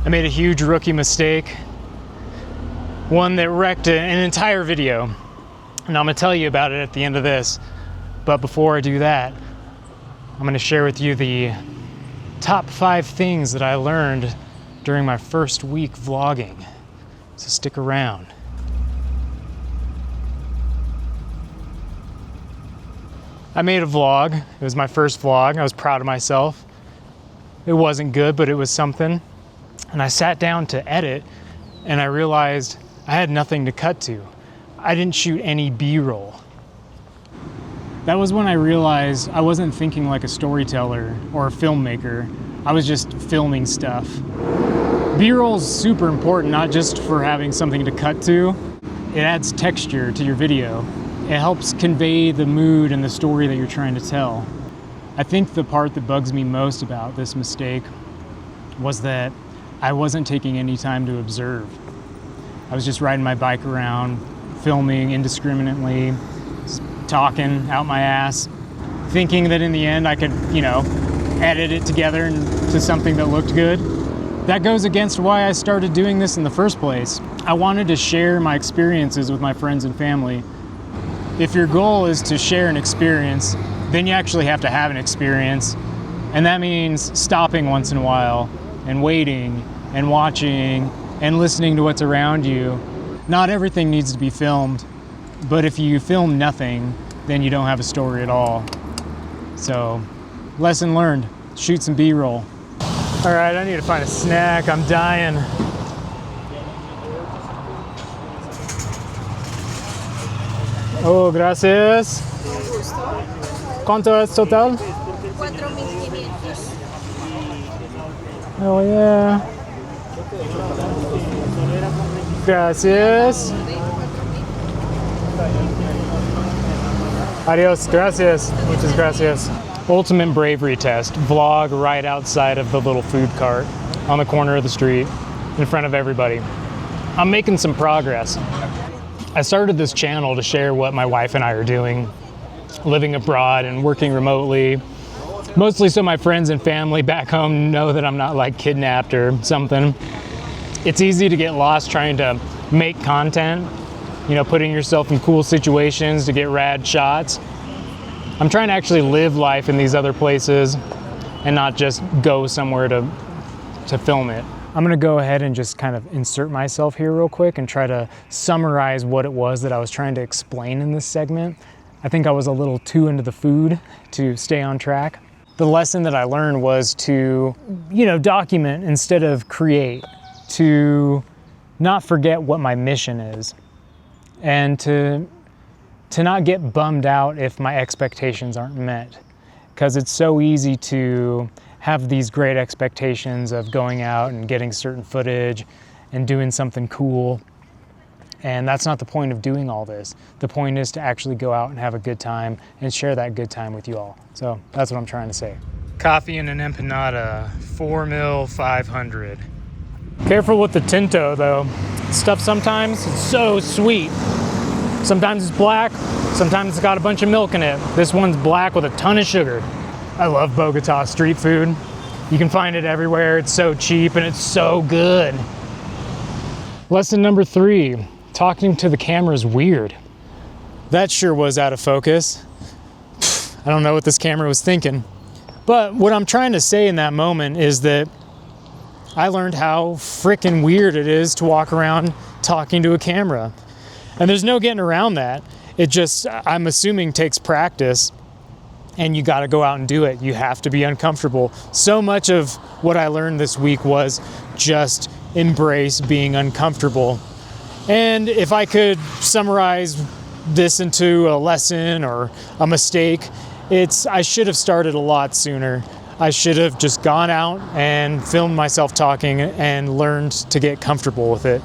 I made a huge rookie mistake, one that wrecked an entire video, and I'm gonna tell you about it at the end of this. But before I do that, I'm gonna share with you the top 5 things that I learned during my first week vlogging. So stick around. I made a vlog. It was my first vlog. I was proud of myself. It wasn't good, but it was something. And I sat down to edit, and I realized I had nothing to cut to. I didn't shoot any B-roll. That was when I realized I wasn't thinking like a storyteller or a filmmaker. I was just filming stuff. B-roll is super important, not just for having something to cut to. It adds texture to your video. It helps convey the mood and the story that you're trying to tell. I think the part that bugs me most about this mistake was that I wasn't taking any time to observe. I was just riding my bike around, filming indiscriminately, talking out my ass, thinking that in the end I could, edit it together into something that looked good. That goes against why I started doing this in the first place. I wanted to share my experiences with my friends and family. If your goal is to share an experience, then you actually have to have an experience. And that means stopping once in a while and waiting and watching and listening to what's around you. Not everything needs to be filmed, but if you film nothing, then you don't have a story at all. So, lesson learned, shoot some B-roll. All right, I need to find a snack, I'm dying. Oh, gracias. ¿Cuánto es total? 4.500. Oh yeah. Gracias. Adios, gracias. Muchas gracias. Ultimate bravery test. Vlog right outside of the little food cart on the corner of the street in front of everybody. I'm making some progress. I started this channel to share what my wife and I are doing, living abroad and working remotely, mostly so my friends and family back home know that I'm not like kidnapped or something. It's easy to get lost trying to make content, putting yourself in cool situations to get rad shots. I'm trying to actually live life in these other places and not just go somewhere to film it. I'm gonna go ahead and just kind of insert myself here real quick and try to summarize what it was that I was trying to explain in this segment. I think I was a little too into the food to stay on track. The lesson that I learned was to, document instead of create, to not forget what my mission is, and to not get bummed out if my expectations aren't met. Because it's so easy to have these great expectations of going out and getting certain footage and doing something cool. And that's not the point of doing all this. The point is to actually go out and have a good time and share that good time with you all. So that's what I'm trying to say. Coffee and an empanada, 4 mil, 500. Careful with the tinto though. Stuff sometimes it's so sweet. Sometimes it's black, sometimes it's got a bunch of milk in it. This one's black with a ton of sugar. I love Bogotá street food. You can find it everywhere. It's so cheap and it's so good. Lesson number 3, talking to the camera is weird. That sure was out of focus. I don't know what this camera was thinking. But what I'm trying to say in that moment is that I learned how freaking weird it is to walk around talking to a camera. And there's no getting around that. It just, I'm assuming, takes practice. And you gotta go out and do it. You have to be uncomfortable. So much of what I learned this week was just embrace being uncomfortable. And if I could summarize this into a lesson or a mistake, it's I should have started a lot sooner. I should have just gone out and filmed myself talking and learned to get comfortable with it.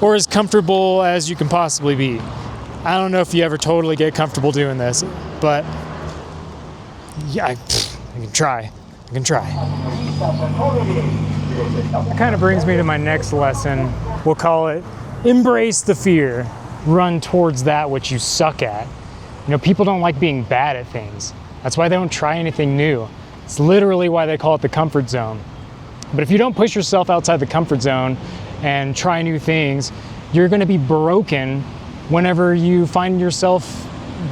Or as comfortable as you can possibly be. I don't know if you ever totally get comfortable doing this, but yeah, I can try. That kind of brings me to my next lesson. We'll call it embrace the fear. Run towards that which you suck at. People don't like being bad at things. That's why they don't try anything new. It's literally why they call it the comfort zone. But if you don't push yourself outside the comfort zone and try new things, you're gonna be broken whenever you find yourself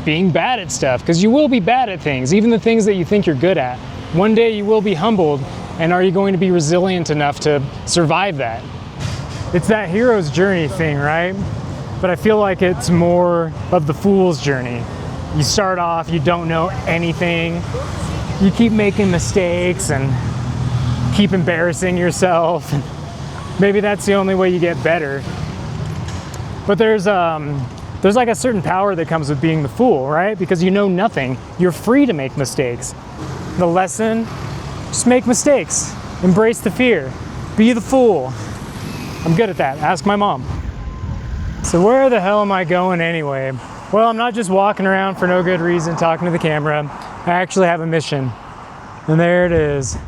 being bad at stuff, because you will be bad at things, even the things that you think you're good at. One day you will be humbled, and are you going to be resilient enough to survive that? It's that hero's journey thing, right? But I feel like it's more of the fool's journey. You start off, you don't know anything, you keep making mistakes and keep embarrassing yourself. Maybe that's the only way you get better. But there's like a certain power that comes with being the fool, right? Because you know nothing. You're free to make mistakes. The lesson, just make mistakes. Embrace the fear. Be the fool. I'm good at that. Ask my mom. So where the hell am I going anyway? Well, I'm not just walking around for no good reason talking to the camera. I actually have a mission. And there it is.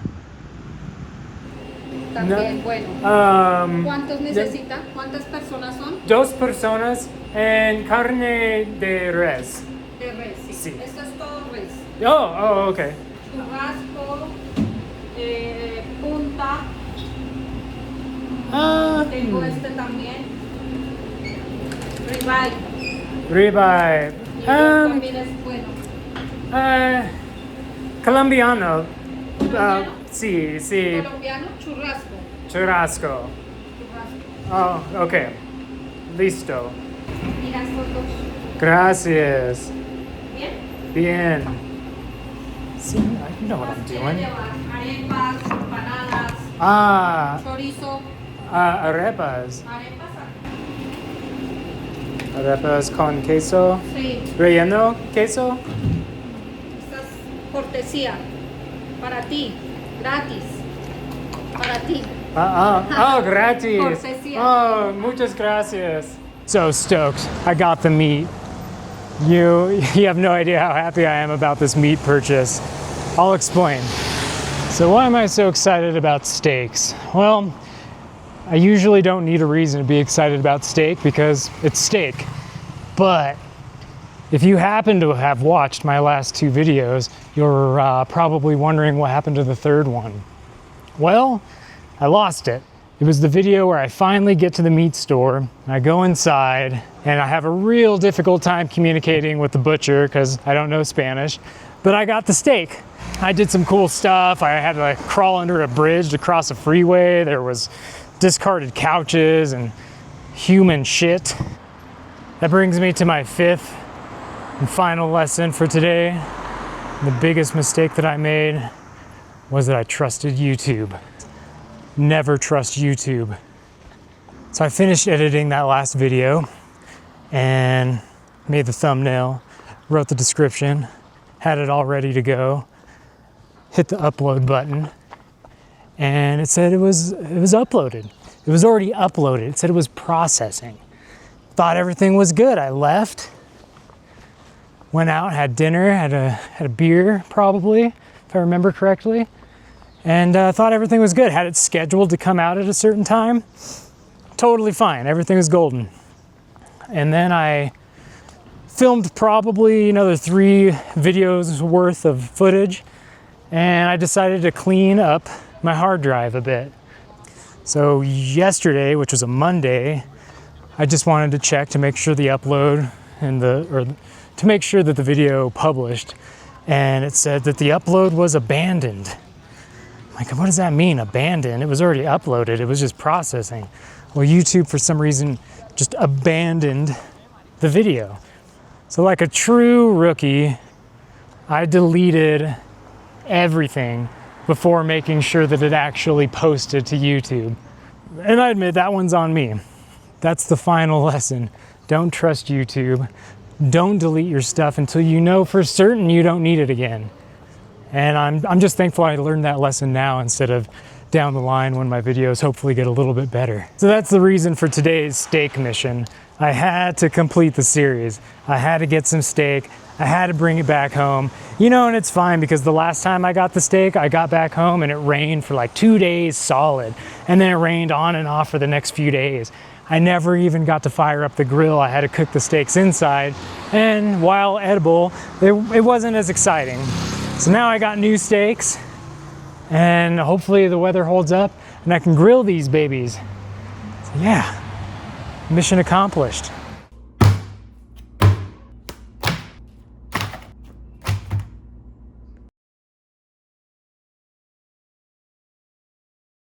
También, bueno. ¿Cuántos necesita? ¿Cuántas personas son? 2 personas en carne de res. De res, sí. Sí. Esto es todo res. Oh, okay. Churrasco, punta. Tengo este también. Ribeye. Y también es bueno. Colombiano. ¿Colombiano? Sí. Colombiano, churrasco. Churrasco. Oh, okay. Listo. Mira estos dos. Gracias. ¿Bien? Bien. See, I know what I'm Quiere doing. llevar arepas, empanadas, chorizo. Arepas. Arepas. Arepas con queso. Sí. Relleno queso. Esta es cortesía. Para ti. Gratis. Para ti. Oh, gratis. Cortesía. Oh, muchas gracias. So stoked. I got the meat. You have no idea how happy I am about this meat purchase. I'll explain. So why am I so excited about steaks? Well, I usually don't need a reason to be excited about steak because it's steak. But if you happen to have watched my last 2 videos, you're probably wondering what happened to the third one. Well, I lost it. It was the video where I finally get to the meat store, I go inside, and I have a real difficult time communicating with the butcher because I don't know Spanish, but I got the steak. I did some cool stuff. I had to crawl under a bridge to cross a freeway. There was discarded couches and human shit. That brings me to my 5th and final lesson for today. The biggest mistake that I made was that I trusted YouTube. Never trust YouTube. So I finished editing that last video and made the thumbnail, wrote the description, had it all ready to go, hit the upload button, and it said it was uploaded. It was already uploaded. It said it was processing. Thought everything was good. I left, went out, had dinner, had a beer probably, if I remember correctly, and thought everything was good. Had it scheduled to come out at a certain time. Totally fine. Everything was golden. And then I filmed probably another 3 videos worth of footage, and I decided to clean up my hard drive a bit. So yesterday, which was a Monday, I just wanted to check to make sure the upload and to make sure that the video published, and it said that the upload was abandoned. Like, what does that mean, abandoned? It was already uploaded, it was just processing. Well, YouTube, for some reason, just abandoned the video. So like a true rookie, I deleted everything before making sure that it actually posted to YouTube. And I admit that one's on me. That's the final lesson. Don't trust YouTube. Don't delete your stuff until you know for certain you don't need it again. And I'm just thankful I learned that lesson now instead of down the line when my videos hopefully get a little bit better. So that's the reason for today's steak mission. I had to complete the series. I had to get some steak. I had to bring it back home. You know, and it's fine because the last time I got the steak, I got back home and it rained for like 2 days solid. And then it rained on and off for the next few days. I never even got to fire up the grill. I had to cook the steaks inside. And while edible, it wasn't as exciting. So now I got new steaks and hopefully the weather holds up and I can grill these babies. So yeah, mission accomplished.